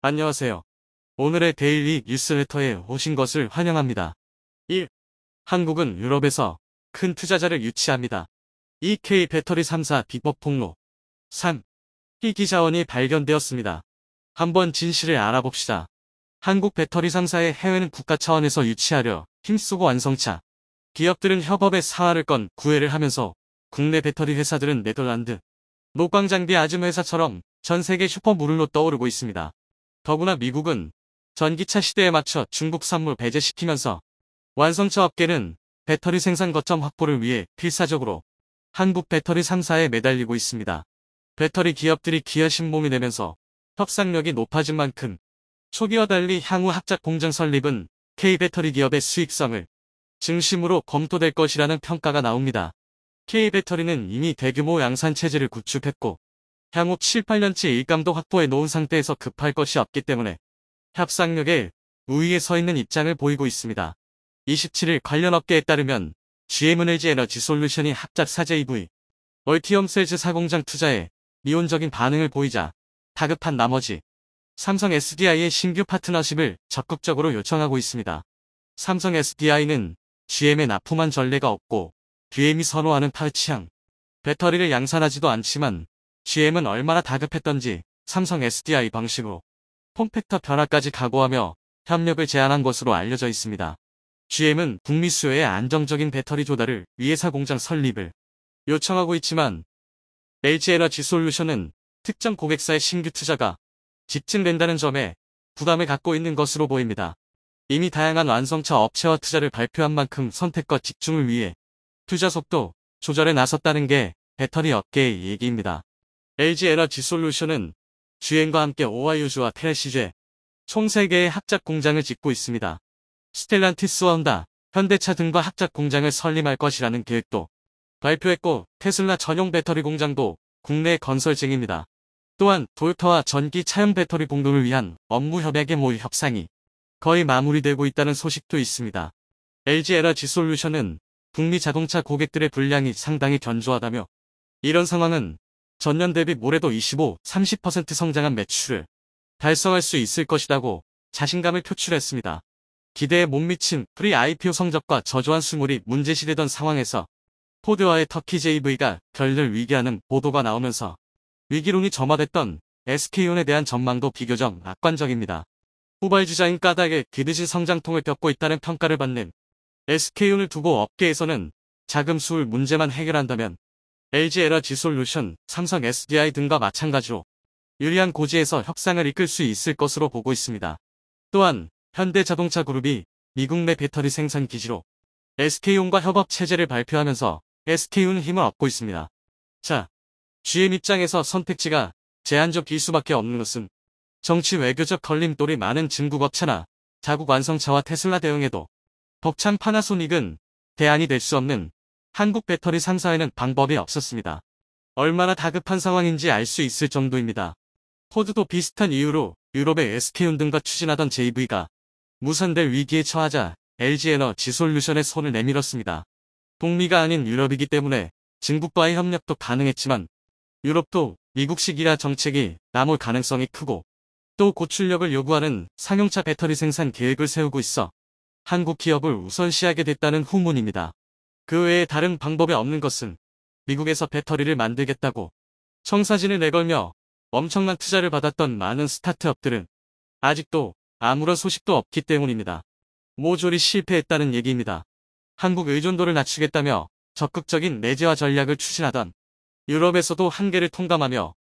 안녕하세요. 오늘의 데일리 뉴스레터에 오신 것을 환영합니다. 1. 한국은 유럽에서 큰 투자자를 유치합니다. EK 배터리 3사 비법 폭로. 3. 희귀 자원이 발견되었습니다. 한번 진실을 알아봅시다. 한국 배터리 3사의 해외는 국가 차원에서 유치하려 힘쓰고 완성차. 기업들은 협업의 사활을 건 구애를 하면서 국내 배터리 회사들은 네덜란드, 녹광장비 아즘 회사처럼 전 세계 슈퍼모der로 떠오르고 있습니다. 더구나 미국은 전기차 시대에 맞춰 중국 산물 배제시키면서 완성차 업계는 배터리 생산 거점 확보를 위해 필사적으로 한국 배터리 3사에 매달리고 있습니다. 배터리 기업들이 기어신몸이 되면서 협상력이 높아진 만큼 초기와 달리 향후 합작 공장 설립은 K배터리 기업의 수익성을 중심으로 검토될 것이라는 평가가 나옵니다. K배터리는 이미 대규모 양산 체제를 구축했고 향후 7, 8년치 일감도 확보해 놓은 상태에서 급할 것이 없기 때문에 협상력에 우위에 서 있는 입장을 보이고 있습니다. 27일 관련 업계에 따르면 GM은 LG 에너지 솔루션이 합작 사제 EV 얼티엄 셀즈 4공장 투자에 미온적인 반응을 보이자 다급한 나머지 삼성 SDI의 신규 파트너십을 적극적으로 요청하고 있습니다. 삼성 SDI는 GM에 납품한 전례가 없고 GM이 선호하는 파워치향 배터리를 양산하지도 않지만 GM은 얼마나 다급했던지 삼성 SDI 방식으로 폼팩터 변화까지 각오하며 협력을 제안한 것으로 알려져 있습니다. GM은 북미 수요의 안정적인 배터리 조달을 위해 4공장 설립을 요청하고 있지만 LG 에너지 솔루션은 특정 고객사의 신규 투자가 집중된다는 점에 부담을 갖고 있는 것으로 보입니다. 이미 다양한 완성차 업체와 투자를 발표한 만큼 선택과 집중을 위해 투자 속도 조절에 나섰다는 게 배터리 업계의 얘기입니다. LG 에너지 솔루션은 GM과 함께 오하이오주와 테네시주에 총 3개의 합작 공장을 짓고 있습니다. 스텔란티스와 혼다, 현대차 등과 합작 공장을 설립할 것이라는 계획도 발표했고 테슬라 전용 배터리 공장도 국내 건설 중입니다. 또한 도요타와 전기 차용 배터리 공동을 위한 업무 협약의 모의 협상이 거의 마무리되고 있다는 소식도 있습니다. LG 에너지 솔루션은 북미 자동차 고객들의 분량이 상당히 견조하다며 이런 상황은 전년 대비 올해도 25, 30% 성장한 매출을 달성할 수 있을 것이라고 자신감을 표출했습니다. 기대에 못 미친 프리-IPO 성적과 저조한 수물이 문제시되던 상황에서 포드와의 터키 JV가 결렬 위기라는 보도가 나오면서 위기론이 점화됐던 SK온에 대한 전망도 비교적 낙관적입니다. 후발주자인 까닭에 뒤늦은 성장통을 겪고 있다는 평가를 받는 SK온을 두고 업계에서는 자금 수울 문제만 해결한다면 LG 에너지 솔루션, 삼성 SDI 등과 마찬가지로 유리한 고지에서 협상을 이끌 수 있을 것으로 보고 있습니다. 또한 현대자동차 그룹이 미국 내 배터리 생산 기지로 SK온과 협업 체제를 발표하면서 SK온은 힘을 얻고 있습니다. 자, GM 입장에서 선택지가 제한적일 수밖에 없는 것은 정치 외교적 걸림돌이 많은 중국 업체나 자국 완성차와 테슬라 대응에도 벅찬 파나소닉은 대안이 될 수 없는 한국 배터리 3사에는 방법이 없었습니다. 얼마나 다급한 상황인지 알 수 있을 정도입니다. 포드도 비슷한 이유로 유럽의 SK온 등과 추진하던 JV가 무산될 위기에 처하자 LG 에너지 솔루션의 손을 내밀었습니다. 북미가 아닌 유럽이기 때문에 중국과의 협력도 가능했지만 유럽도 미국식이라 정책이 남을 가능성이 크고 또 고출력을 요구하는 상용차 배터리 생산 계획을 세우고 있어 한국 기업을 우선시하게 됐다는 후문입니다. 그 외에 다른 방법이 없는 것은 미국에서 배터리를 만들겠다고 청사진을 내걸며 엄청난 투자를 받았던 많은 스타트업들은 아직도 아무런 소식도 없기 때문입니다. 모조리 실패했다는 얘기입니다. 한국 의존도를 낮추겠다며 적극적인 내재화 전략을 추진하던 유럽에서도 한계를 통감하며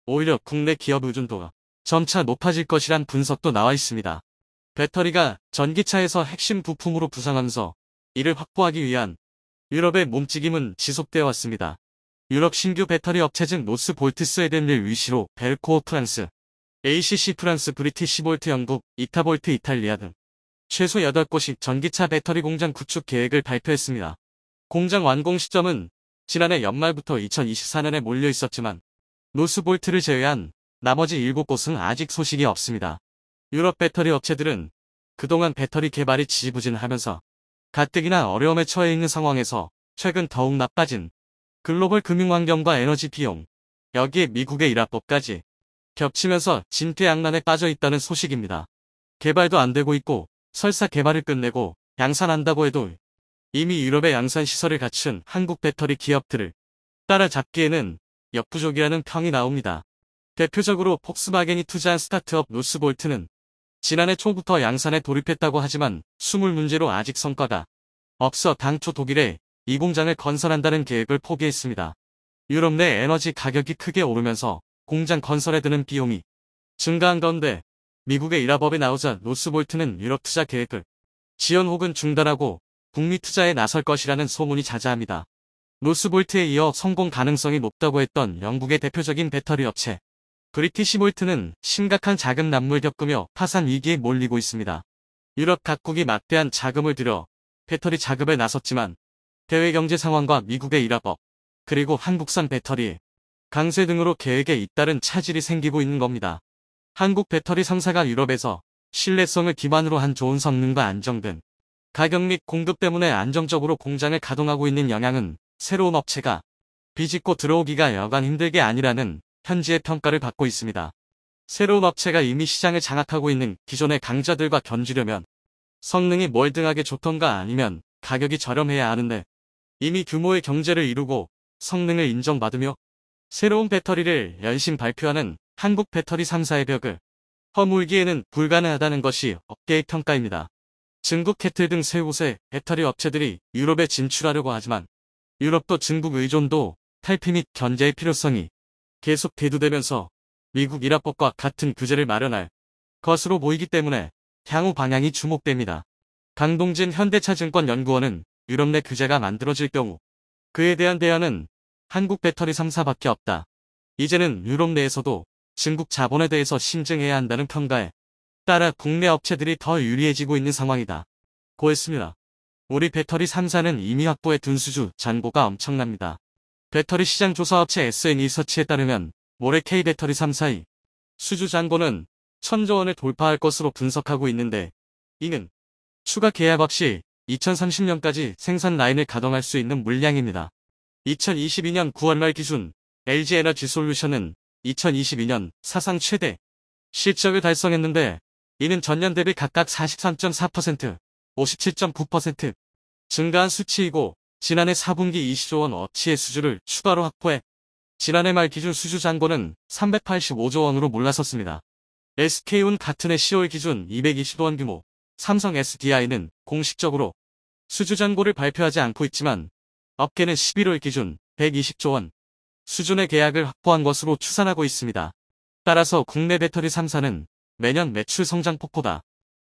오히려 국내 기업 의존도가 점차 높아질 것이란 분석도 나와 있습니다. 배터리가 전기차에서 핵심 부품으로 부상하면서 이를 확보하기 위한 유럽의 몸찍임은 지속되어 왔습니다. 유럽 신규 배터리 업체 중 노스볼트 스웨덴을 위시로 벨코어 프랑스, ACC 프랑스 브리티시볼트 영국, 이타볼트 이탈리아 등 최소 8곳이 전기차 배터리 공장 구축 계획을 발표했습니다. 공장 완공 시점은 지난해 연말부터 2024년에 몰려 있었지만 노스볼트를 제외한 나머지 7곳은 아직 소식이 없습니다. 유럽 배터리 업체들은 그동안 배터리 개발이 지지부진하면서 가뜩이나 어려움에 처해 있는 상황에서 최근 더욱 나빠진 글로벌 금융환경과 에너지 비용, 여기에 미국의 일합법까지 겹치면서 진퇴양난에 빠져 있다는 소식입니다. 개발도 안 되고 있고 설사 개발을 끝내고 양산한다고 해도 이미 유럽의 양산 시설을 갖춘 한국 배터리 기업들을 따라잡기에는 역부족이라는 평이 나옵니다. 대표적으로 폭스바겐이 투자한 스타트업 노스볼트는 지난해 초부터 양산에 돌입했다고 하지만 수물 문제로 아직 성과가 없어 당초 독일에 이 공장을 건설한다는 계획을 포기했습니다. 유럽 내 에너지 가격이 크게 오르면서 공장 건설에 드는 비용이 증가한 가운데 미국의 일합업에 나오자 노스볼트는 유럽 투자 계획을 지연 혹은 중단하고 북미 투자에 나설 것이라는 소문이 자자합니다. 노스볼트에 이어 성공 가능성이 높다고 했던 영국의 대표적인 배터리 업체 브리티시볼트는 심각한 자금 난무를 겪으며 파산 위기에 몰리고 있습니다. 유럽 각국이 막대한 자금을 들여 배터리 작업에 나섰지만 대외 경제 상황과 미국의 일합업 그리고 한국산 배터리 강세 등으로 계획에 잇따른 차질이 생기고 있는 겁니다. 한국 배터리 3사가 유럽에서 신뢰성을 기반으로 한 좋은 성능과 안정된 가격 및 공급 때문에 안정적으로 공장을 가동하고 있는 영향은 새로운 업체가 비집고 들어오기가 여간 힘들 게 아니라는 현지의 평가를 받고 있습니다. 새로운 업체가 이미 시장을 장악하고 있는 기존의 강자들과 견주려면 성능이 멀등하게 좋던가 아니면 가격이 저렴해야 하는데 이미 규모의 경제를 이루고 성능을 인정받으며 새로운 배터리를 연신 발표하는 한국 배터리 3사의 벽을 허물기에는 불가능하다는 것이 업계의 평가입니다. 중국 캐틀 등 세 곳의 배터리 업체들이 유럽에 진출하려고 하지만 유럽도 중국 의존도 탈피 및 견제의 필요성이 계속 대두되면서 미국 일합법과 같은 규제를 마련할 것으로 보이기 때문에 향후 방향이 주목됩니다. 강동진 현대차증권 연구원은 유럽 내 규제가 만들어질 경우 그에 대한 대안은 한국 배터리 3사밖에 없다. 이제는 유럽 내에서도 중국 자본에 대해서 신중해야 한다는 평가에 따라 국내 업체들이 더 유리해지고 있는 상황이다. 고했습니다. 우리 배터리 3사는 이미 확보해 둔 수주 잔고가 엄청납니다. 배터리 시장 조사업체 SN리서치에 따르면 올해 K배터리 3사의 수주 잔고는 1,000조 원을 돌파할 것으로 분석하고 있는데 이는 추가 계약 없이 2030년까지 생산 라인을 가동할 수 있는 물량입니다. 2022년 9월 말 기준 LG에너지솔루션은 2022년 사상 최대 실적을 달성했는데 이는 전년 대비 각각 43.4%, 57.9% 증가한 수치이고 지난해 4분기 20조 원 어치의 수주를 추가로 확보해 지난해 말 기준 수주 잔고는 385조 원으로 올라섰습니다. SK온 같은 해 10월 기준 220조 원 규모, 삼성 SDI는 공식적으로 수주 잔고를 발표하지 않고 있지만 업계는 11월 기준 120조 원 수준의 계약을 확보한 것으로 추산하고 있습니다. 따라서 국내 배터리 3사는 매년 매출 성장 폭보다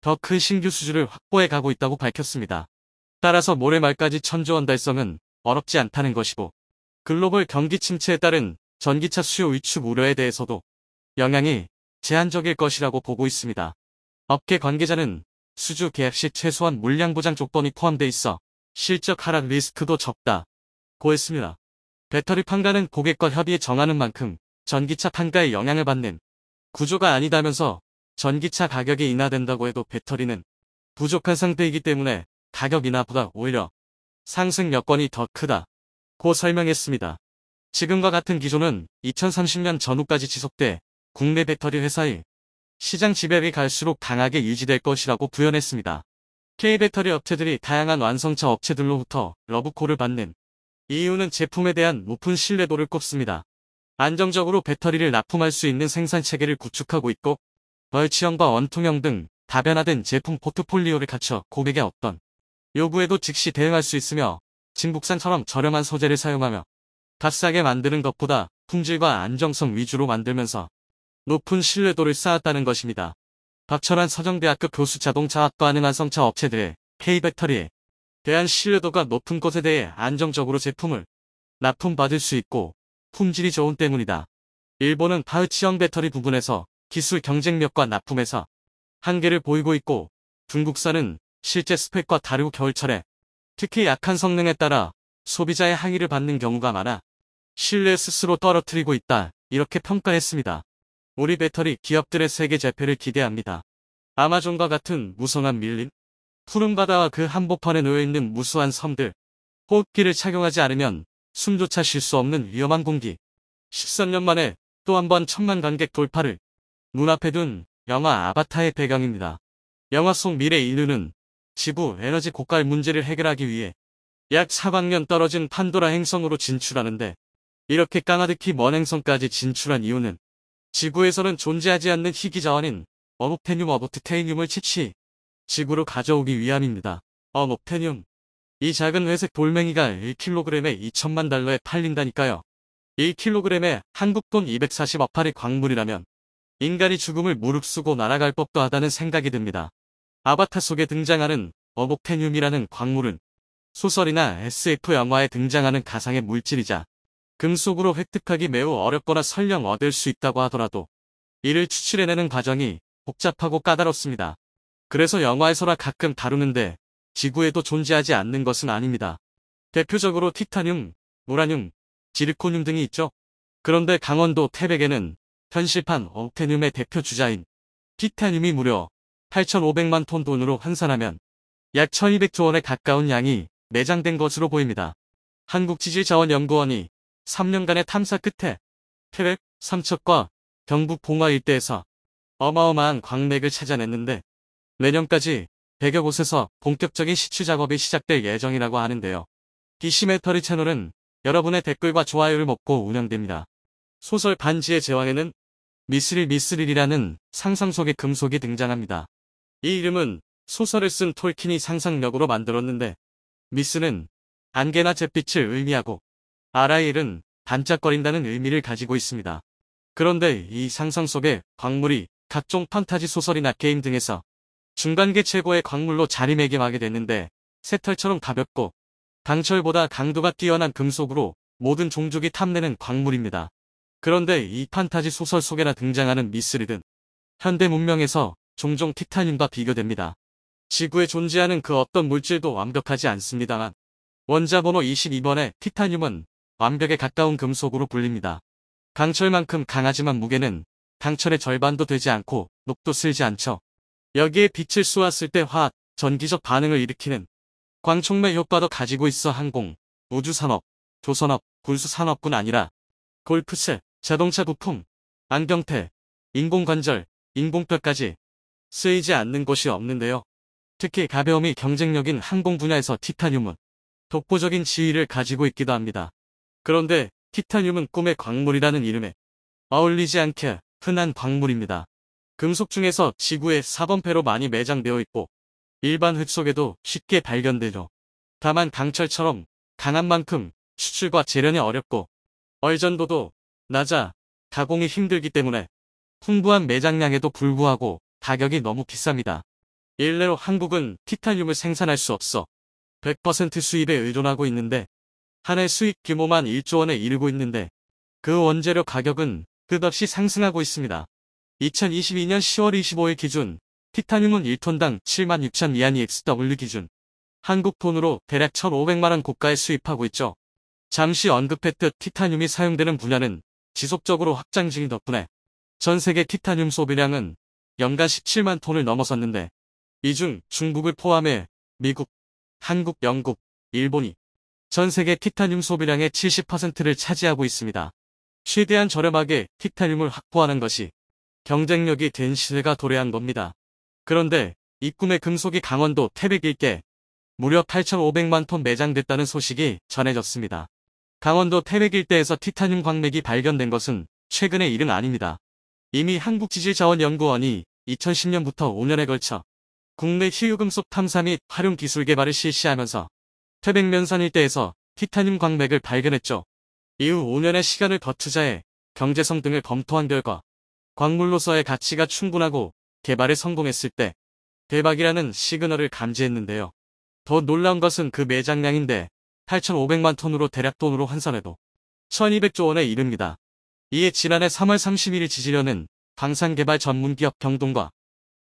더 큰 신규 수주를 확보해 가고 있다고 밝혔습니다. 따라서 올해 말까지 1,000조 원 달성은 어렵지 않다는 것이고 글로벌 경기 침체에 따른 전기차 수요 위축 우려에 대해서도 영향이 제한적일 것이라고 보고 있습니다. 업계 관계자는 수주 계약 시 최소한 물량 보장 조건이 포함돼 있어 실적 하락 리스크도 적다. 고했습니다. 배터리 판가는 고객과 협의해 정하는 만큼 전기차 판가에 영향을 받는 구조가 아니다면서 전기차 가격이 인하된다고 해도 배터리는 부족한 상태이기 때문에 가격 인하보다 오히려 상승 여건이 더 크다. 고 설명했습니다. 지금과 같은 기조는 2030년 전후까지 지속돼 국내 배터리 회사의 시장 지배력이 갈수록 강하게 유지될 것이라고 부연했습니다. K배터리 업체들이 다양한 완성차 업체들로부터 러브콜을 받는 이유는 제품에 대한 높은 신뢰도를 꼽습니다. 안정적으로 배터리를 납품할 수 있는 생산체계를 구축하고 있고 벌치형과 원통형 등 다변화된 제품 포트폴리오를 갖춰 고객의 어떤 요구에도 즉시 대응할 수 있으며 중국산처럼 저렴한 소재를 사용하며 값싸게 만드는 것보다 품질과 안정성 위주로 만들면서 높은 신뢰도를 쌓았다는 것입니다. 박철환 서정대학교 교수 자동차학과 완성차 업체들의 K배터리에 대한 신뢰도가 높은 것에 대해 안정적으로 제품을 납품받을 수 있고 품질이 좋은 때문이다. 일본은 파우치형 배터리 부분에서 기술 경쟁력과 납품에서 한계를 보이고 있고 중국산은 실제 스펙과 다르고 겨울철에 특히 약한 성능에 따라 소비자의 항의를 받는 경우가 많아 신뢰 스스로 떨어뜨리고 있다. 이렇게 평가했습니다. 우리 배터리 기업들의 세계 재패를 기대합니다. 아마존과 같은 무성한 밀림, 푸른 바다와 그 한복판에 놓여있는 무수한 섬들, 호흡기를 착용하지 않으면 숨조차 쉴 수 없는 위험한 공기. 13년 만에 또 한 번 1,000만 관객 돌파를 눈앞에 둔 영화 아바타의 배경입니다. 영화 속 미래 인류는 지구 에너지 고갈 문제를 해결하기 위해 약 4광년 떨어진 판도라 행성으로 진출하는데, 이렇게 까마득히 먼 행성까지 진출한 이유는 지구에서는 존재하지 않는 희귀 자원인 어묵테늄 어부트테이늄을 채취 지구로 가져오기 위함입니다. 어묵테늄, 이 작은 회색 돌멩이가 1kg에 2천만 달러에 팔린다니까요. 1kg에 한국 돈 240억짜리 광물이라면 인간이 죽음을 무릅쓰고 날아갈 법도 하다는 생각이 듭니다. 아바타 속에 등장하는 어묵테늄이라는 광물은 소설이나 SF 영화에 등장하는 가상의 물질이자 금속으로 획득하기 매우 어렵거나 설령 얻을 수 있다고 하더라도 이를 추출해내는 과정이 복잡하고 까다롭습니다. 그래서 영화에서나 가끔 다루는데 지구에도 존재하지 않는 것은 아닙니다. 대표적으로 티타늄, 우라늄, 지르코늄 등이 있죠. 그런데 강원도 태백에는 현실판 어묵테늄의 대표 주자인 티타늄이 무려 8,500만 톤 돈으로 환산하면 약 1,200조 원에 가까운 양이 매장된 것으로 보입니다. 한국지질자원연구원이 3년간의 탐사 끝에 태백, 삼척과 경북 봉화 일대에서 어마어마한 광맥을 찾아냈는데, 내년까지 100여 곳에서 본격적인 시추 작업이 시작될 예정이라고 하는데요. DC메터리 채널은 여러분의 댓글과 좋아요를 먹고 운영됩니다. 소설 반지의 제왕에는 미스릴이라는 상상 속의 금속이 등장합니다. 이 이름은 소설을 쓴 톨킨이 상상력으로 만들었는데, 미스는 안개나 잿빛을 의미하고 아라일은 반짝거린다는 의미를 가지고 있습니다. 그런데 이 상상 속의 광물이 각종 판타지 소설이나 게임 등에서 중간계 최고의 광물로 자리매김하게 됐는데, 새털처럼 가볍고 강철보다 강도가 뛰어난 금속으로 모든 종족이 탐내는 광물입니다. 그런데 이 판타지 소설 속에나 등장하는 미스릴은 현대 문명에서 종종 티타늄과 비교됩니다. 지구에 존재하는 그 어떤 물질도 완벽하지 않습니다만 원자 번호 22번의 티타늄은 완벽에 가까운 금속으로 불립니다. 강철만큼 강하지만 무게는 강철의 절반도 되지 않고 녹도 쓸지 않죠. 여기에 빛을 쏘았을 때 화학, 전기적 반응을 일으키는 광촉매 효과도 가지고 있어 항공, 우주산업, 조선업, 군수산업뿐 아니라 골프채, 자동차 부품, 안경테, 인공관절, 인공뼈까지 쓰이지 않는 곳이 없는데요. 특히 가벼움이 경쟁력인 항공 분야에서 티타늄은 독보적인 지위를 가지고 있기도 합니다. 그런데 티타늄은 꿈의 광물이라는 이름에 어울리지 않게 흔한 광물입니다. 금속 중에서 지구의 4번패로 많이 매장되어 있고 일반 흙 속에도 쉽게 발견되죠. 다만 강철처럼 강한 만큼 추출과 재련이 어렵고 얼전도도 낮아 가공이 힘들기 때문에 풍부한 매장량에도 불구하고 가격이 너무 비쌉니다. 일례로 한국은 티타늄을 생산할 수 없어 100% 수입에 의존하고 있는데 한 해 수입 규모만 1조 원에 이르고 있는데 그 원재료 가격은 끝없이 상승하고 있습니다. 2022년 10월 25일 기준 티타늄은 1톤당 76,000 위안이 XW 기준 한국 돈으로 대략 1,500만원 고가에 수입하고 있죠. 잠시 언급했듯 티타늄이 사용되는 분야는 지속적으로 확장 중인 덕분에 전 세계 티타늄 소비량은 연간 17만 톤을 넘어섰는데, 이 중 중국을 포함해 미국, 한국, 영국, 일본이 전 세계 티타늄 소비량의 70%를 차지하고 있습니다. 최대한 저렴하게 티타늄을 확보하는 것이 경쟁력이 된 시대가 도래한 겁니다. 그런데 이 꿈의 금속이 강원도 태백 일대 무려 8,500만 톤 매장됐다는 소식이 전해졌습니다. 강원도 태백 일대에서 티타늄 광맥이 발견된 것은 최근의 일은 아닙니다. 이미 한국지질자원연구원이 2010년부터 5년에 걸쳐 국내 희유금속 탐사 및 활용 기술 개발을 실시하면서 태백 면산 일대에서 티타늄 광맥을 발견했죠. 이후 5년의 시간을 더 투자해 경제성 등을 검토한 결과 광물로서의 가치가 충분하고 개발에 성공했을 때 대박이라는 시그널을 감지했는데요. 더 놀라운 것은 그 매장량인데 8,500만 톤으로 대략 돈으로 환산해도 1,200조 원에 이릅니다. 이에 지난해 3월 31일 지질련은 광산개발 전문기업 경동과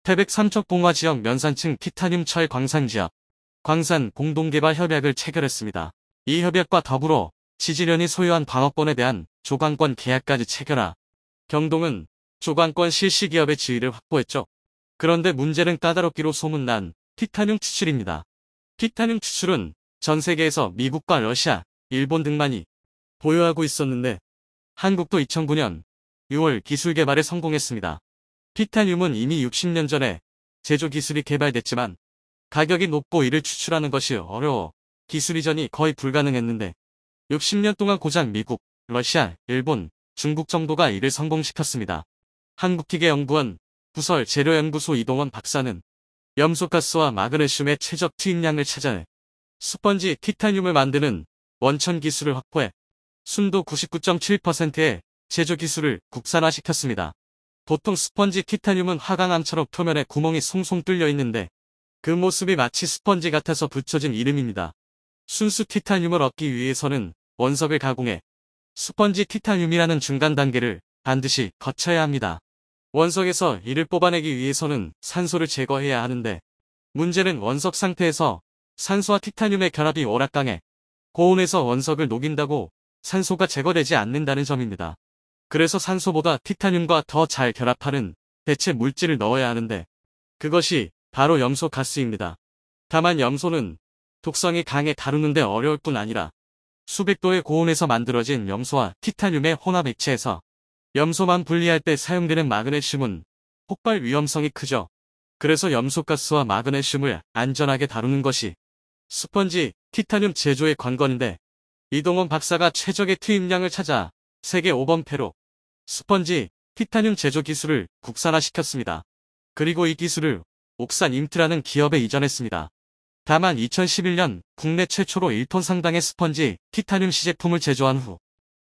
태백 삼척봉화 지역 면산층 티타늄 철 광산지역 광산 공동개발 협약을 체결했습니다. 이 협약과 더불어 지질련이 소유한 광업권에 대한 조광권 계약까지 체결하 경동은 조광권 실시기업의 지위를 확보했죠. 그런데 문제는 까다롭기로 소문난 티타늄 추출입니다. 티타늄 추출은 전 세계에서 미국과 러시아, 일본 등만이 보유하고 있었는데 한국도 2009년 6월 기술 개발에 성공했습니다. 티타늄은 이미 60년 전에 제조 기술이 개발됐지만 가격이 높고 이를 추출하는 것이 어려워 기술 이전이 거의 불가능했는데 60년 동안 고작 미국, 러시아, 일본, 중국 정도가 이를 성공시켰습니다. 한국기계연구원 부설 재료연구소 이동원 박사는 염소가스와 마그네슘의 최적 투입량을 찾아내 스펀지 티타늄을 만드는 원천 기술을 확보해 순도 99.7%의 제조 기술을 국산화시켰습니다. 보통 스펀지 티타늄은 화강암처럼 표면에 구멍이 송송 뚫려 있는데 그 모습이 마치 스펀지 같아서 붙여진 이름입니다. 순수 티타늄을 얻기 위해서는 원석을 가공해 스펀지 티타늄이라는 중간 단계를 반드시 거쳐야 합니다. 원석에서 이를 뽑아내기 위해서는 산소를 제거해야 하는데 문제는 원석 상태에서 산소와 티타늄의 결합이 워낙 강해 고온에서 원석을 녹인다고 산소가 제거되지 않는다는 점입니다. 그래서 산소보다 티타늄과 더 잘 결합하는 대체 물질을 넣어야 하는데 그것이 바로 염소 가스입니다. 다만 염소는 독성이 강해 다루는데 어려울 뿐 아니라 수백 도의 고온에서 만들어진 염소와 티타늄의 혼합 액체에서 염소만 분리할 때 사용되는 마그네슘은 폭발 위험성이 크죠. 그래서 염소가스와 마그네슘을 안전하게 다루는 것이 스펀지 티타늄 제조의 관건인데 이동원 박사가 최적의 투입량을 찾아 세계 5번패로 스펀지 티타늄 제조 기술을 국산화시켰습니다. 그리고 이 기술을 옥산 임트라는 기업에 이전했습니다. 다만 2011년 국내 최초로 1톤 상당의 스펀지 티타늄 시제품을 제조한 후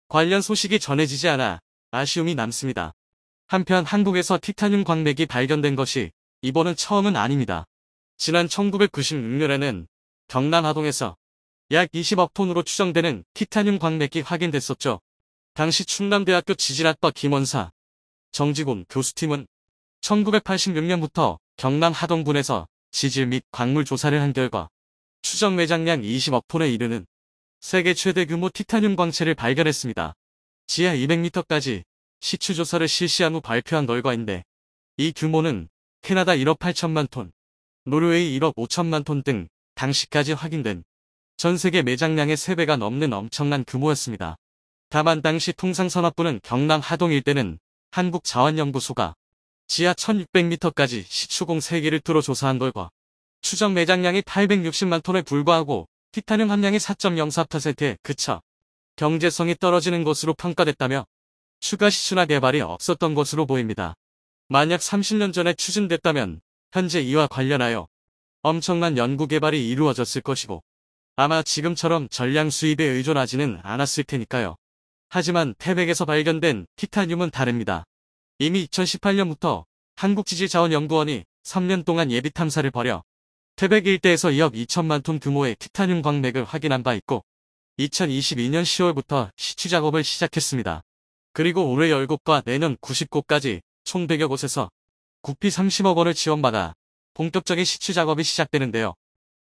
관련 소식이 전해지지 않아 아쉬움이 남습니다. 한편 한국에서 티타늄 광맥이 발견된 것이 이번은 처음은 아닙니다. 지난 1996년에는 경남 하동에서 약 20억 톤으로 추정되는 티타늄 광맥이 확인됐었죠. 당시 충남대학교 지질학과 김원사, 정지곤 교수팀은 1986년부터 경남 하동군에서 지질 및 광물 조사를 한 결과 추정 매장량 20억 톤에 이르는 세계 최대 규모 티타늄 광채를 발견했습니다. 지하 200m까지 시추 조사를 실시한 후 발표한 결과인데 이 규모는 캐나다 1억 8천만 톤, 노르웨이 1억 5천만 톤 등 당시까지 확인된 전 세계 매장량의 3배가 넘는 엄청난 규모였습니다. 다만 당시 통상산업부는 경남 하동 일대는 한국자원연구소가 지하 1600m까지 시추공 3개를 뚫어 조사한 결과 추정 매장량이 860만 톤에 불과하고 티타늄 함량이 4.04%에 그쳐 경제성이 떨어지는 것으로 평가됐다며 추가 시추나 개발이 없었던 것으로 보입니다. 만약 30년 전에 추진됐다면 현재 이와 관련하여 엄청난 연구 개발이 이루어졌을 것이고 아마 지금처럼 전량 수입에 의존하지는 않았을 테니까요. 하지만 태백에서 발견된 티타늄은 다릅니다. 이미 2018년부터 한국지질자원연구원이 3년 동안 예비 탐사를 벌여 태백 일대에서 2억 2천만 톤 규모의 티타늄 광맥을 확인한 바 있고 2022년 10월부터 시추 작업을 시작했습니다. 그리고 올해 10곳과 내년 90곳까지 총 100여 곳에서 국비 30억 원을 지원받아 본격적인 시추 작업이 시작되는데요.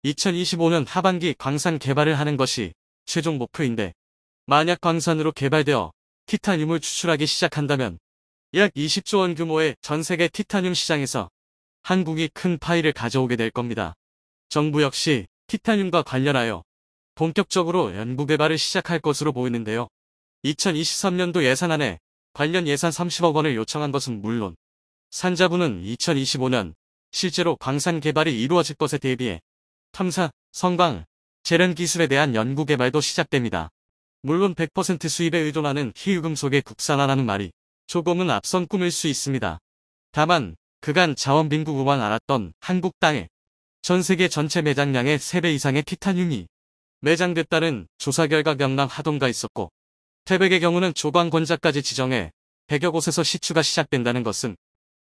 2025년 하반기 광산 개발을 하는 것이 최종 목표인데 만약 광산으로 개발되어 티타늄을 추출하기 시작한다면 약 20조 원 규모의 전 세계 티타늄 시장에서 한국이 큰 파이를 가져오게 될 겁니다. 정부 역시 티타늄과 관련하여 본격적으로 연구 개발을 시작할 것으로 보이는데요. 2023년도 예산안에 관련 예산 30억 원을 요청한 것은 물론 산자부는 2025년 실제로 광산 개발이 이루어질 것에 대비해 탐사, 성광, 재련 기술에 대한 연구 개발도 시작됩니다. 물론 100% 수입에 의존하는 희유금속의 국산화라는 말이 조금은 앞선 꿈일 수 있습니다. 다만 그간 자원 빈부구만 알았던 한국 땅에 전 세계 전체 매장량의 3배 이상의 티타늄이 매장됐다는 조사 결과 경남 하동가 있었고 태백의 경우는 조광권자까지 지정해 100여 곳에서 시추가 시작된다는 것은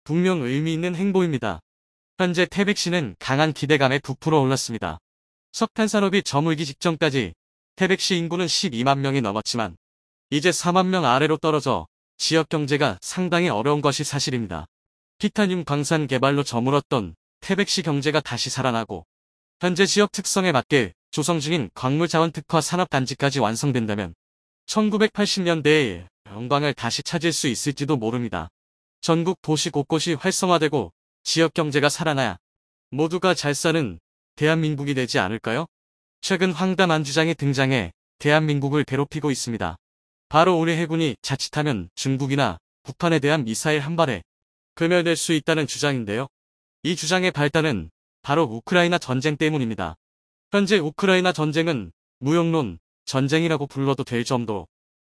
분명 의미 있는 행보입니다. 현재 태백시는 강한 기대감에 부풀어 올랐습니다. 석탄산업이 저물기 직전까지 태백시 인구는 12만 명이 넘었지만 이제 4만 명 아래로 떨어져 지역 경제가 상당히 어려운 것이 사실입니다. 티타늄 광산 개발로 저물었던 태백시 경제가 다시 살아나고 현재 지역 특성에 맞게 조성 중인 광물자원 특화 산업단지까지 완성된다면 1980년대의 영광을 다시 찾을 수 있을지도 모릅니다. 전국 도시 곳곳이 활성화되고 지역 경제가 살아나야 모두가 잘 사는 대한민국이 되지 않을까요? 최근 황당한 주장이 등장해 대한민국을 괴롭히고 있습니다. 바로 우리 해군이 자칫하면 중국이나 북한에 대한 미사일 한 발에 금멸될 수 있다는 주장인데요. 이 주장의 발단은 바로 우크라이나 전쟁 때문입니다. 현재 우크라이나 전쟁은 무용론 전쟁이라고 불러도 될 정도로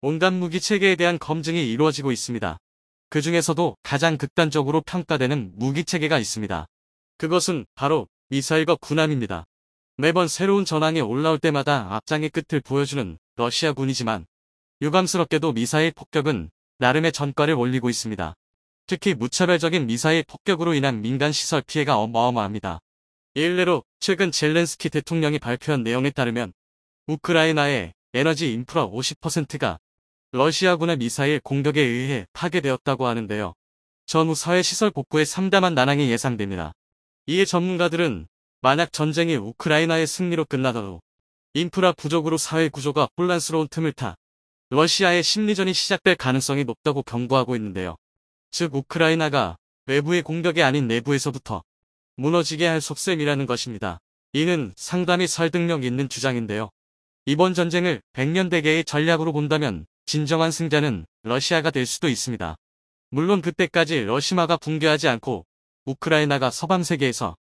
온갖 무기 체계에 대한 검증이 이루어지고 있습니다. 그 중에서도 가장 극단적으로 평가되는 무기 체계가 있습니다. 그것은 바로 미사일과 군함입니다. 매번 새로운 전황에 올라올 때마다 앞장의 끝을 보여주는 러시아군이지만 유감스럽게도 미사일 폭격은 나름의 전과를 올리고 있습니다. 특히 무차별적인 미사일 폭격으로 인한 민간 시설 피해가 어마어마합니다. 일례로 최근 젤렌스키 대통령이 발표한 내용에 따르면 우크라이나의 에너지 인프라 50%가 러시아군의 미사일 공격에 의해 파괴되었다고 하는데요. 전후 사회시설 복구에 참담한 난항이 예상됩니다. 이에 전문가들은 만약 전쟁이 우크라이나의 승리로 끝나더라도 인프라 부족으로 사회 구조가 혼란스러운 틈을 타 러시아의 심리전이 시작될 가능성이 높다고 경고하고 있는데요. 즉 우크라이나가 외부의 공격이 아닌 내부에서부터 무너지게 할 속셈이라는 것입니다. 이는 상당히 설득력 있는 주장인데요. 이번 전쟁을 100년대계의 전략으로 본다면 진정한 승자는 러시아가 될 수도 있습니다. 물론 그때까지 러시아가 붕괴하지 않고 우크라이나가 서방 세계에서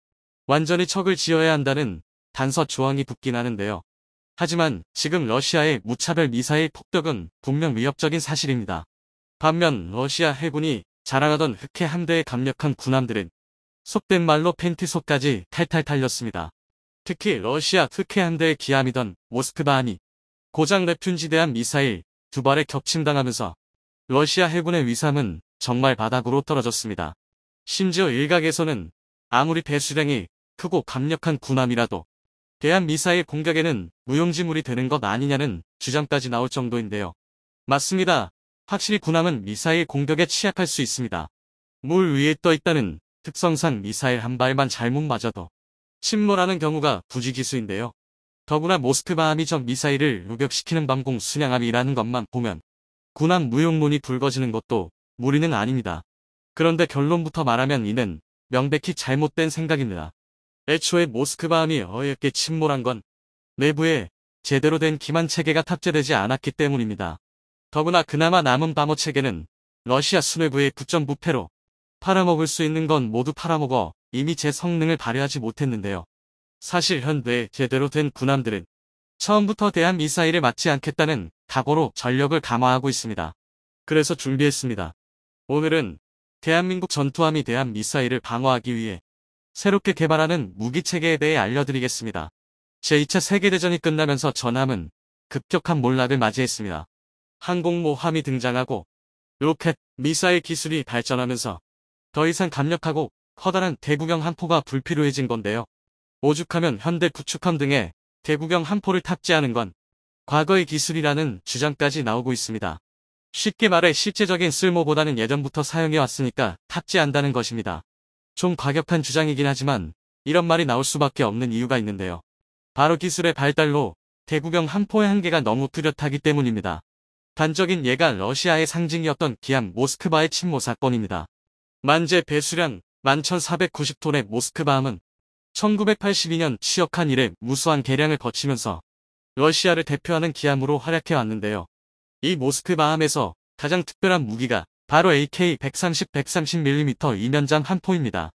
완전히 척을 지어야 한다는 단서 조항이 붙긴 하는데요. 하지만 지금 러시아의 무차별 미사일 폭격은 분명 위협적인 사실입니다. 반면 러시아 해군이 자랑하던 흑해 함대의 강력한 군함들은 속된 말로 팬티속까지 탈탈 탈렸습니다. 특히 러시아 흑해 함대의 기함이던 모스크바함이 고장 nep튠지대함 미사일 2발에 격침당하면서 러시아 해군의 위상은 정말 바닥으로 떨어졌습니다. 심지어 일각에서는 아무리 배수량이 크고 강력한 군함이라도 대한 미사일 공격에는 무용지물이 되는 것 아니냐는 주장까지 나올 정도인데요. 맞습니다. 확실히 군함은 미사일 공격에 취약할 수 있습니다. 물 위에 떠 있다는 특성상 미사일 한 발만 잘못 맞아도 침몰하는 경우가 부지기수인데요. 더구나 모스크바함이 적 미사일을 요격시키는 방공 순양함이라는 것만 보면 군함 무용론이 불거지는 것도 무리는 아닙니다. 그런데 결론부터 말하면 이는 명백히 잘못된 생각입니다. 애초에 모스크바함이 어이없게 침몰한 건 내부에 제대로 된 기만 체계가 탑재되지 않았기 때문입니다. 더구나 그나마 남은 방어 체계는 러시아 수뇌부의 부정부패로 팔아먹을 수 있는 건 모두 팔아먹어 이미 제 성능을 발휘하지 못했는데요. 사실 현대 제대로 된 군함들은 처음부터 대한 미사일에 맞지 않겠다는 각오로 전력을 감화하고 있습니다. 그래서 준비했습니다. 오늘은 대한민국 전투함이 대한 미사일을 방어하기 위해 새롭게 개발하는 무기체계에 대해 알려드리겠습니다. 제2차 세계대전이 끝나면서 전함은 급격한 몰락을 맞이했습니다. 항공모함이 등장하고 로켓, 미사일 기술이 발전하면서 더 이상 강력하고 커다란 대구경 함포가 불필요해진 건데요. 오죽하면 현대 구축함 등의 대구경 함포를 탑재하는 건 과거의 기술이라는 주장까지 나오고 있습니다. 쉽게 말해 실제적인 쓸모보다는 예전부터 사용해왔으니까 탑재한다는 것입니다. 좀 과격한 주장이긴 하지만 이런 말이 나올 수밖에 없는 이유가 있는데요. 바로 기술의 발달로 대구경 함포의 한계가 너무 뚜렷하기 때문입니다. 단적인 예가 러시아의 상징이었던 기함 모스크바의 침몰 사건입니다. 만재 배수량 11,490톤의 모스크바함은 1982년 취역한 이래 무수한 개량을 거치면서 러시아를 대표하는 기함으로 활약해 왔는데요. 이 모스크바함에서 가장 특별한 무기가 바로 AK-130 130mm 이면장 함포입니다.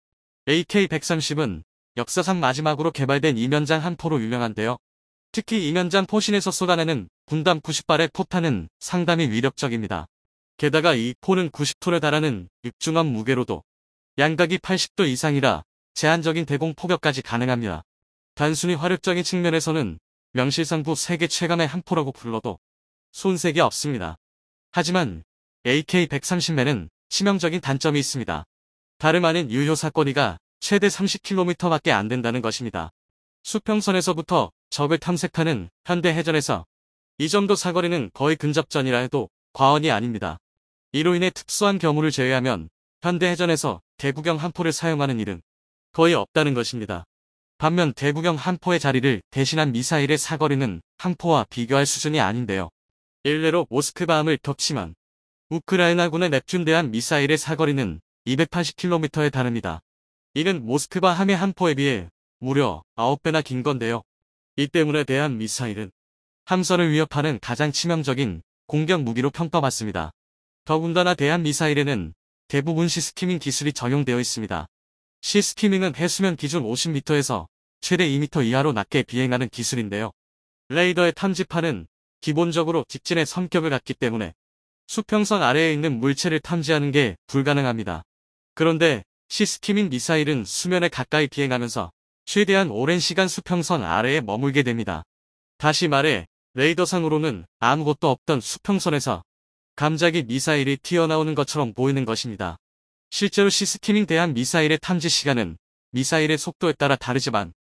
AK-130은 역사상 마지막으로 개발된 이면장 함포로 유명한데요. 특히 이면장 포신에서 쏟아내는 분당 90발의 포탄은 상당히 위력적입니다. 게다가 이 포는 90톤에 달하는 육중함 무게로도 양각이 80도 이상이라 제한적인 대공 포격까지 가능합니다. 단순히 화력적인 측면에서는 명실상부 세계 최강의 함포라고 불러도 손색이 없습니다. 하지만 AK-130에는 치명적인 단점이 있습니다. 다름 아닌 유효 사거리가 최대 30km밖에 안 된다는 것입니다. 수평선에서부터 적을 탐색하는 현대 해전에서 이 정도 사거리는 거의 근접전이라 해도 과언이 아닙니다. 이로 인해 특수한 경우를 제외하면 현대 해전에서 대구경 함포를 사용하는 일은 거의 없다는 것입니다. 반면 대구경 함포의 자리를 대신한 미사일의 사거리는 함포와 비교할 수준이 아닌데요. 일례로 모스크바함을 겹치면 우크라이나군의 넵튠대함 미사일의 사거리는 280km에 달합니다. 이는 모스크바함의 함포에 비해 무려 9배나 긴 건데요. 이 때문에 대한 미사일은 함선을 위협하는 가장 치명적인 공격 무기로 평가받습니다. 더군다나 대한미사일에는 대부분 시스키밍 기술이 적용되어 있습니다. 시스키밍은 해수면 기준 50m에서 최대 2m 이하로 낮게 비행하는 기술인데요. 레이더의 탐지판은 기본적으로 직진의 성격을 갖기 때문에 수평선 아래에 있는 물체를 탐지하는 게 불가능합니다. 그런데 시스키밍 미사일은 수면에 가까이 비행하면서 최대한 오랜 시간 수평선 아래에 머물게 됩니다. 다시 말해 레이더상으로는 아무것도 없던 수평선에서 갑자기 미사일이 튀어나오는 것처럼 보이는 것입니다. 실제로 시스키밍 대한 미사일의 탐지 시간은 미사일의 속도에 따라 다르지만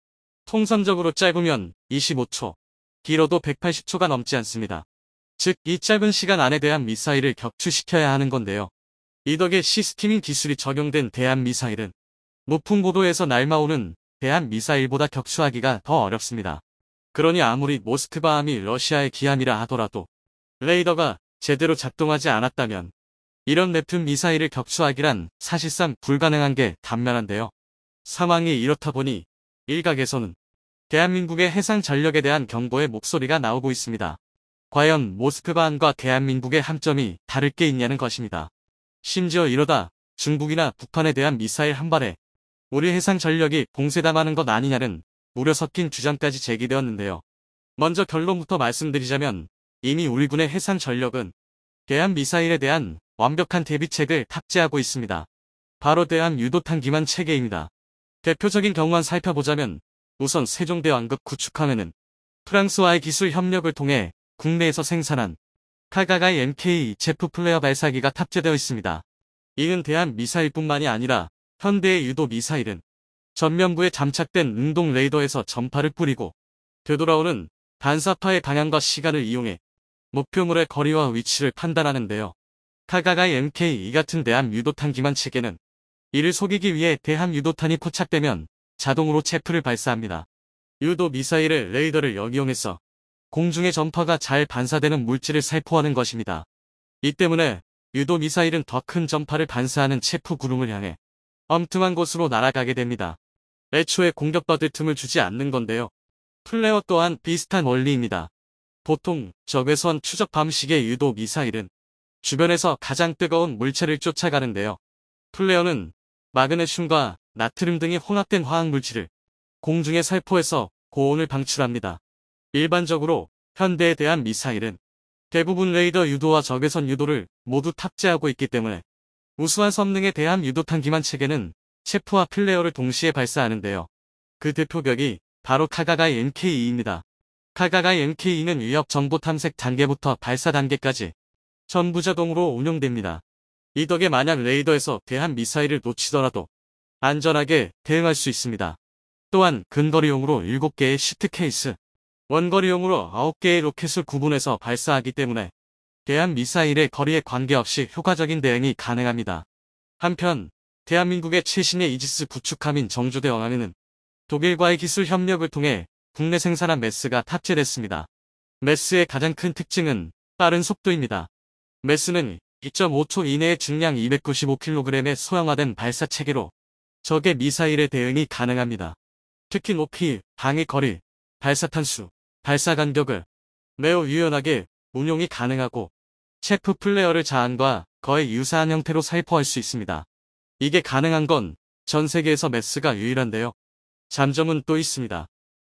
통상적으로 짧으면 25초, 길어도 180초가 넘지 않습니다. 즉, 이 짧은 시간 안에 대한 미사일을 격추시켜야 하는 건데요. 이 덕에 시스키밍 기술이 적용된 대한 미사일은 높은 고도에서 날아오는 대한 미사일보다 격추하기가 더 어렵습니다. 그러니 아무리 모스크바함이 러시아의 기함이라 하더라도 레이더가 제대로 작동하지 않았다면 이런 넵튠 미사일을 격추하기란 사실상 불가능한 게 단면한데요. 상황이 이렇다 보니 일각에서는 대한민국의 해상 전력에 대한 경고의 목소리가 나오고 있습니다. 과연 모스크바함과 대한민국의 함점이 다를 게 있냐는 것입니다. 심지어 이러다 중국이나 북한에 대한 미사일 한 발에 우리 해상 전력이 봉쇄당하는 것 아니냐는 우려 섞인 주장까지 제기되었는데요. 먼저 결론부터 말씀드리자면 이미 우리 군의 해상 전력은 대한 미사일에 대한 완벽한 대비책을 탑재하고 있습니다. 바로 대한 유도탄 기만 체계입니다. 대표적인 경우만 살펴보자면 우선 세종대왕급 구축함에는 프랑스와의 기술 협력을 통해 국내에서 생산한 카가가이 MK 제프 플레어 발사기가 탑재되어 있습니다. 이는 대한 미사일뿐만이 아니라 현대의 유도 미사일은 전면부에 장착된 응동 레이더에서 전파를 뿌리고 되돌아오는 반사파의 방향과 시간을 이용해 목표물의 거리와 위치를 판단하는데요. 카가가이 MK 이 같은 대함 유도탄 기만 체계는 이를 속이기 위해 대함 유도탄이 포착되면 자동으로 체프를 발사합니다. 유도 미사일의 레이더를 역이용해서 공중의 전파가 잘 반사되는 물질을 살포하는 것입니다. 이 때문에 유도 미사일은 더 큰 전파를 반사하는 체프 구름을 향해 엉뚱한 곳으로 날아가게 됩니다. 애초에 공격받을 틈을 주지 않는 건데요. 플레어 또한 비슷한 원리입니다. 보통 적외선 추적 방식의 유도 미사일은 주변에서 가장 뜨거운 물체를 쫓아가는데요. 플레어는 마그네슘과 나트륨 등이 혼합된 화학물질을 공중에 살포해서 고온을 방출합니다. 일반적으로 현대에 대한 미사일은 대부분 레이더 유도와 적외선 유도를 모두 탑재하고 있기 때문에 우수한 성능의 대함 유도탄 기만 체계는 체프와 플레어를 동시에 발사하는데요. 그 대표격이 바로 카가가이 MK2입니다. 카가가이 MK2는 위협 정보 탐색 단계부터 발사 단계까지 전부 자동으로 운용됩니다. 이 덕에 만약 레이더에서 대한 미사일을 놓치더라도 안전하게 대응할 수 있습니다. 또한 근거리용으로 7개의 슈트 케이스, 원거리용으로 9개의 로켓을 구분해서 발사하기 때문에 대한 미사일의 거리에 관계없이 효과적인 대응이 가능합니다. 한편 대한민국의 최신의 이지스 구축함인 정주대왕함에는 독일과의 기술 협력을 통해 국내 생산한 메스가 탑재됐습니다. 메스의 가장 큰 특징은 빠른 속도입니다. 메스는 2.5초 이내에 중량 295kg의 소형화된 발사 체계로 적의 미사일에 대응이 가능합니다. 특히 높이, 방위 거리, 발사 탄수, 발사 간격을 매우 유연하게 운용이 가능하고 체프 플레어를 자안과 거의 유사한 형태로 살포할 수 있습니다. 이게 가능한 건 전 세계에서 메스가 유일한데요. 잠점은 또 있습니다.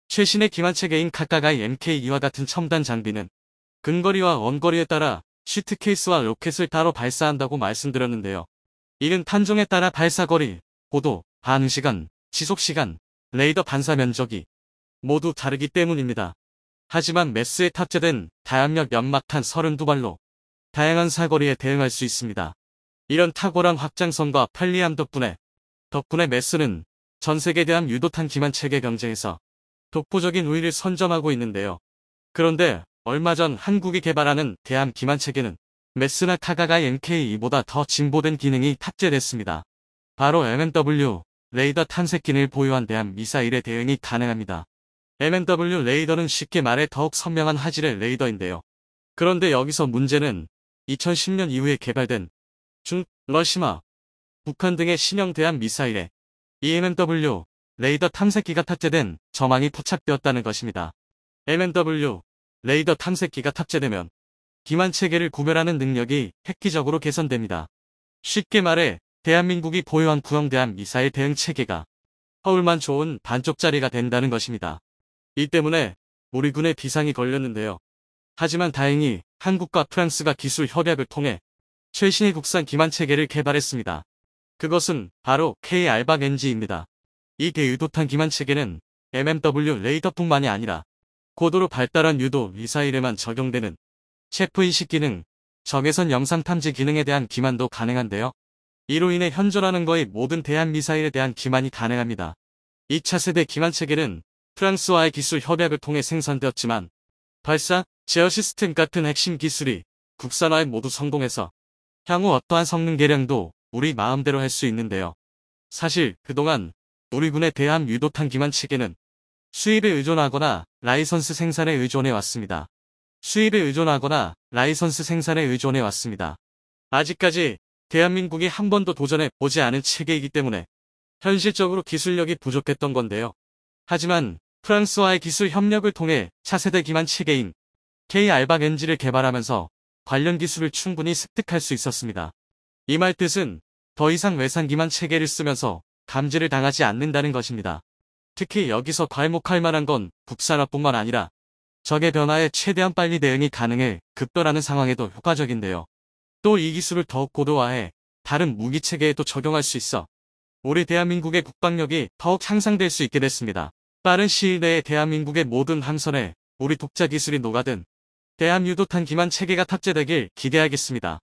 최신의 기만 체계인 카가가이 MK2와 같은 첨단 장비는 근거리와 원거리에 따라 슈트 케이스와 로켓을 따로 발사한다고 말씀드렸는데요. 이는 탄종에 따라 발사거리, 고도, 반응시간, 지속시간, 레이더 반사 면적이 모두 다르기 때문입니다. 하지만 메스에 탑재된 다연력 연막탄 32발로 다양한 사거리에 대응할 수 있습니다. 이런 탁월한 확장성과 편리함 덕분에 메스는 전세계 대한 유도탄 기만 체계 경쟁에서 독보적인 우위를 선점하고 있는데요. 그런데 얼마 전 한국이 개발하는 대함 기만 체계는 메스나 카가가이 MK2보다 더 진보된 기능이 탑재됐습니다. 바로 MMW 레이더 탐색 기능을 보유한 대함 미사일에 대응이 가능합니다. MMW 레이더는 쉽게 말해 더욱 선명한 화질의 레이더인데요. 그런데 여기서 문제는 2010년 이후에 개발된 러시아, 북한 등의 신형 대함 미사일에 MMW 레이더 탐색기가 탑재된 저망이 포착되었다는 것입니다. MMW 레이더 탐색기가 탑재되면 기만 체계를 구별하는 능력이 획기적으로 개선됩니다. 쉽게 말해 대한민국이 보유한 구형대함 미사일 대응 체계가 허울만 좋은 반쪽짜리가 된다는 것입니다. 이 때문에 우리 군에 비상이 걸렸는데요. 하지만 다행히 한국과 프랑스가 기술 협약을 통해 최신의 국산 기만 체계를 개발했습니다. 그것은 바로 K-알박NG입니다. 이 대유도탄 기만 체계는 MMW 레이더뿐만이 아니라 고도로 발달한 유도 미사일에만 적용되는 체포인식 기능, 적외선 영상 탐지 기능에 대한 기만도 가능한데요. 이로 인해 현존하는 거의 모든 대한 미사일에 대한 기만이 가능합니다. 2차 세대 기만 체계는 프랑스와의 기술 협약을 통해 생산되었지만 발사, 제어 시스템 같은 핵심 기술이 국산화에 모두 성공해서 향후 어떠한 성능 개량도 우리 마음대로 할 수 있는데요. 사실 그동안 우리 군의 대함 유도탄 기만 체계는 수입에 의존하거나 라이선스 생산에 의존해 왔습니다. 아직까지 대한민국이 한 번도 도전해 보지 않은 체계이기 때문에 현실적으로 기술력이 부족했던 건데요. 하지만 프랑스와의 기술 협력을 통해 차세대 기만 체계인 K-알박NG를 개발하면서 관련 기술을 충분히 습득할 수 있었습니다. 이 말 뜻은 더 이상 외산 기만 체계를 쓰면서 감지를 당하지 않는다는 것입니다. 특히 여기서 괄목할 만한 건 국산화뿐만 아니라 적의 변화에 최대한 빨리 대응이 가능해 급변하는 상황에도 효과적인데요. 또 이 기술을 더욱 고도화해 다른 무기 체계에도 적용할 수 있어 우리 대한민국의 국방력이 더욱 향상될 수 있게 됐습니다. 빠른 시일 내에 대한민국의 모든 함선에 우리 독자 기술이 녹아든 대함 유도탄 기만 체계가 탑재되길 기대하겠습니다.